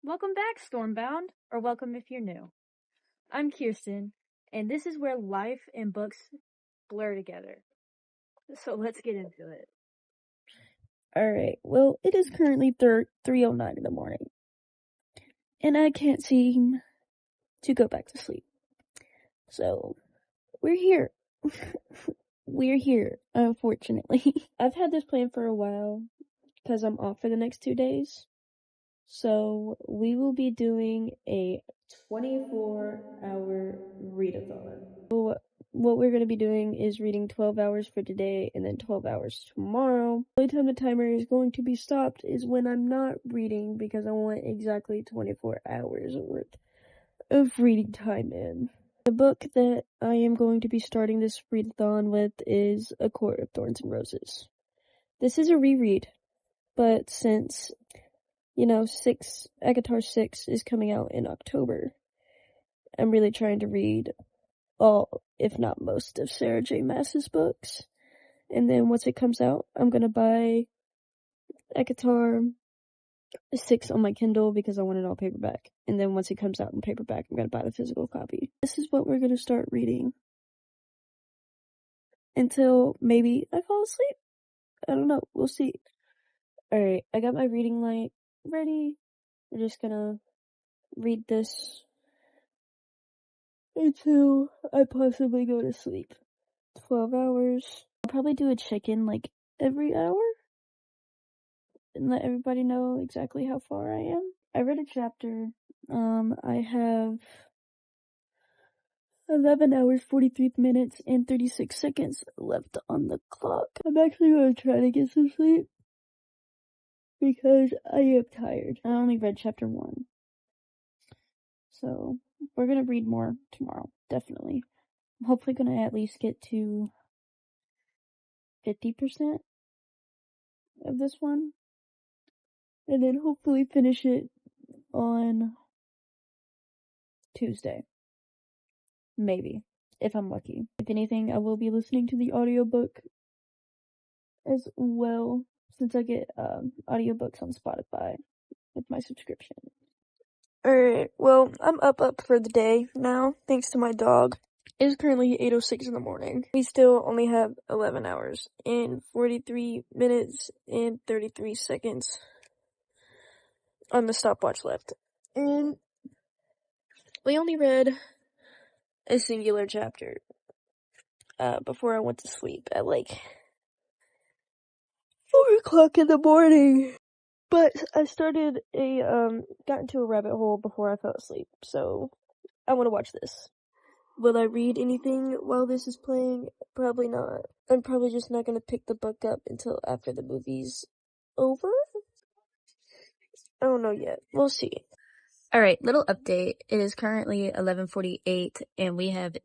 Welcome back, Stormbound, or welcome if you're new. I'm Kirsten, and this is where life and books blur together. So let's get into it. Alright, well, it is currently 3:09 in the morning, and I can't seem to go back to sleep. So, we're here. We're here, unfortunately. I've had this plan for a while, because I'm off for the next 2 days. So, we will be doing a 24-hour readathon. So, what we're going to be doing is reading 12 hours for today and then 12 hours tomorrow. The only time the timer is going to be stopped is when I'm not reading, because I want exactly 24 hours worth of reading time in. The book that I am going to be starting this readathon with is A Court of Thorns and Roses. This is a reread, but since ACOTAR 6 is coming out in October, I'm really trying to read all, if not most, of Sarah J. Maas's books. And then once it comes out, I'm gonna buy ACOTAR 6 on my Kindle because I want it all paperback. And then once it comes out in paperback, I'm gonna buy the physical copy. This is what we're gonna start reading until maybe I fall asleep. I don't know. We'll see. Alright, I got my reading light ready. We're just gonna read this until I possibly go to sleep. 12 hours. I'll probably do a check-in like every hour and let everybody know exactly how far I am. I read a chapter. I have 11 hours, 43 minutes, and 36 seconds left on the clock. I'm actually going to try to get some sleep because I am tired. I only read chapter 1. So, we're going to read more tomorrow, definitely. I'm hopefully going to at least get to 50% of this one. And then hopefully finish it on Tuesday. Maybe, if I'm lucky. If anything, I will be listening to the audiobook as well, since I get audiobooks on Spotify with my subscription. Alright, well, I'm up for the day now, thanks to my dog. It is currently 8:06 in the morning. We still only have 11 hours and 43 minutes and 33 seconds on the stopwatch left. And we only read a singular chapter before I went to sleep at like 4 o'clock in the morning. But I got into a rabbit hole before I fell asleep, so I want to watch this. Will I read anything while this is playing? Probably not. I'm probably just not gonna pick the book up until after the movie's over? I don't know yet. We'll see. Alright, little update. It is currently 11:48, and we have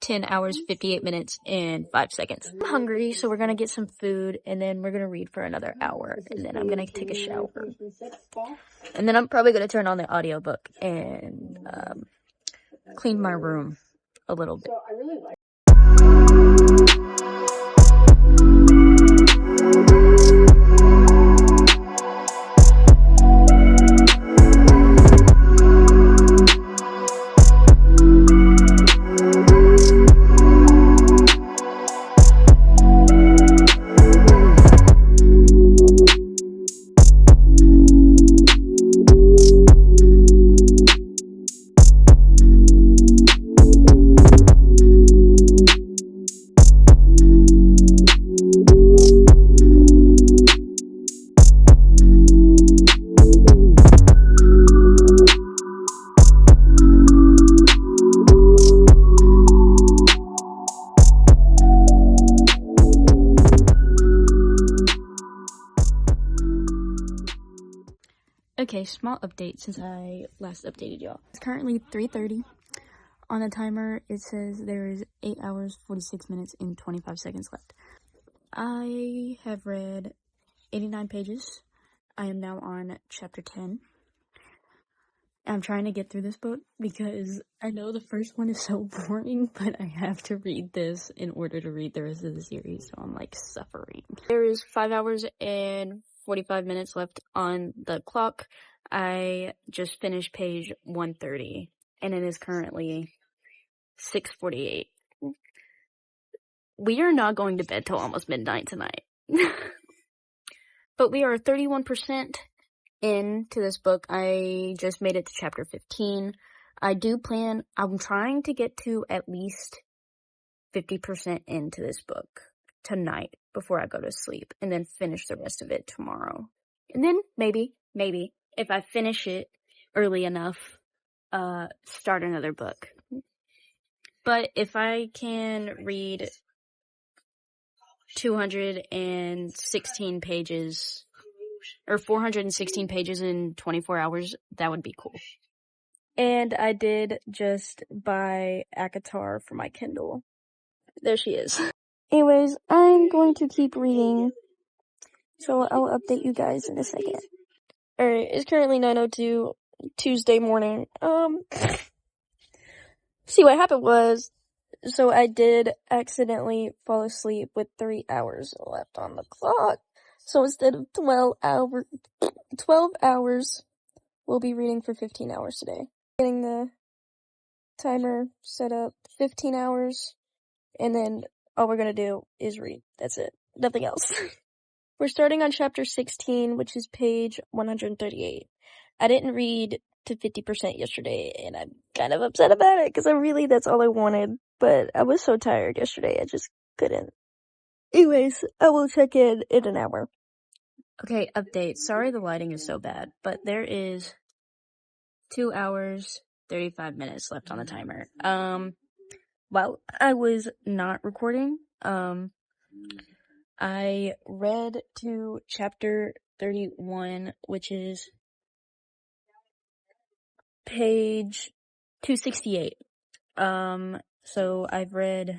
10 hours, 58 minutes, and 5 seconds. I'm hungry, so we're gonna get some food, and then we're gonna read for another hour, and then I'm gonna take a shower. And then I'm probably gonna turn on the audiobook and clean my room a little bit. Okay, small update since I last updated y'all. It's currently 3:30. On the timer, it says there is 8 hours, 46 minutes, and 25 seconds left. I have read 89 pages. I am now on chapter 10. I'm trying to get through this book because I know the first one is so boring, but I have to read this in order to read the rest of the series, so I'm like suffering. There is 5 hours and 45 minutes left on the clock. I just finished page 130, and it is currently 6:48. We are not going to bed till almost midnight tonight. But we are 31% into this book. I just made it to chapter 15. I'm trying to get to at least 50% into this book tonight before I go to sleep, and then finish the rest of it tomorrow. And then maybe, if I finish it early enough, start another book. But if I can read 216 pages, or 416 pages in 24 hours, that would be cool. And I did just buy ACOTAR for my Kindle. There she is. Anyways, I'm going to keep reading, so I'll update you guys in a second. Alright, it's currently 9:02, Tuesday morning. See, what happened was, so I did accidentally fall asleep with 3 hours left on the clock. So instead of 12 hours, we'll be reading for 15 hours today. Getting the timer set up, 15 hours, and then all we're gonna do is read. That's it. Nothing else. We're starting on chapter 16, which is page 138. I didn't read to 50% yesterday, and I'm kind of upset about it, because that's all I wanted, but I was so tired yesterday, I just couldn't. Anyways, I will check in an hour. Okay, update. Sorry the lighting is so bad, but there is 2 hours, 35 minutes left on the timer. While I was not recording, I read to chapter 31, which is page 268. So I've read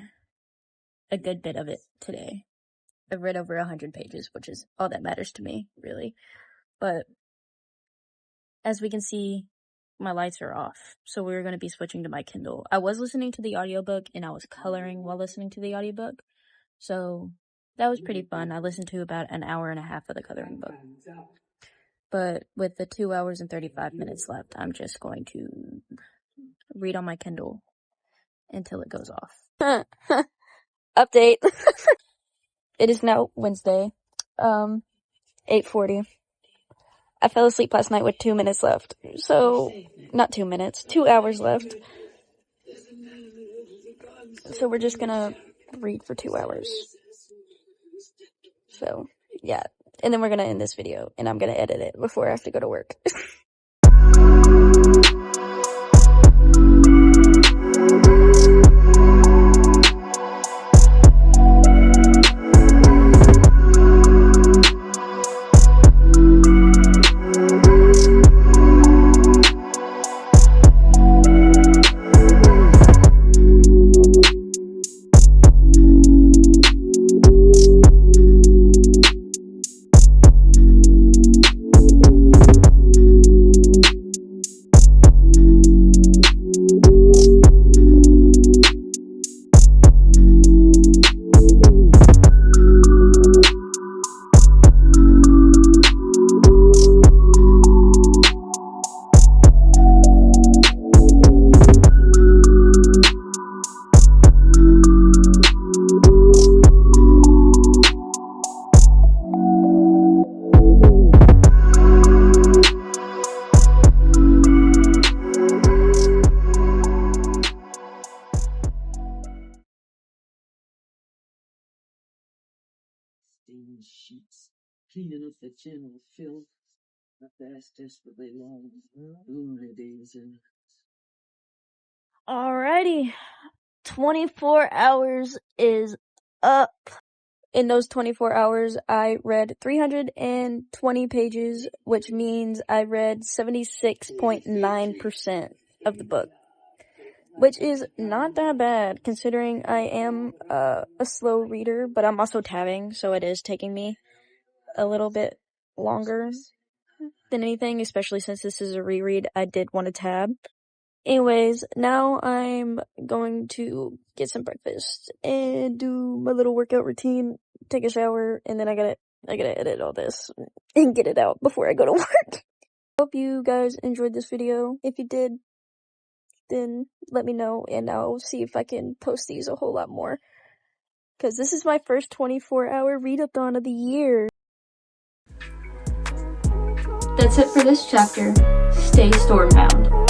a good bit of it today. I've read over 100 pages, which is all that matters to me, really. But as we can see, my lights are off, so we're going to be switching to my Kindle. I was listening to the audiobook, and I was coloring while listening to the audiobook, so that was pretty fun. I listened to about an hour and a half of the coloring book. But with the 2 hours and 35 minutes left, I'm just going to read on my Kindle until it goes off. Update. It is now Wednesday, 8:40. I fell asleep last night with 2 minutes left. So, not 2 minutes, 2 hours left. So we're just gonna read for 2 hours. So, yeah. And then we're gonna end this video, and I'm gonna edit it before I have to go to work. Steaming sheets, cleaning up the general filth. My fast desperately long. Glory days and Alrighty. 24 hours is up. In those 24 hours, I read 320 pages, which means I read 76.9% of the book. Which is not that bad, considering I am a slow reader, but I'm also tabbing, so it is taking me a little bit longer than anything, especially since this is a reread. I did want to tab. Anyways, now I'm going to get some breakfast and do my little workout routine, take a shower, and then I gotta edit all this and get it out before I go to work. Hope you guys enjoyed this video. If you did, then let me know and I'll see if I can post these a whole lot more. Because this is my first 24-hour readathon of the year. That's it for this chapter. Stay stormbound.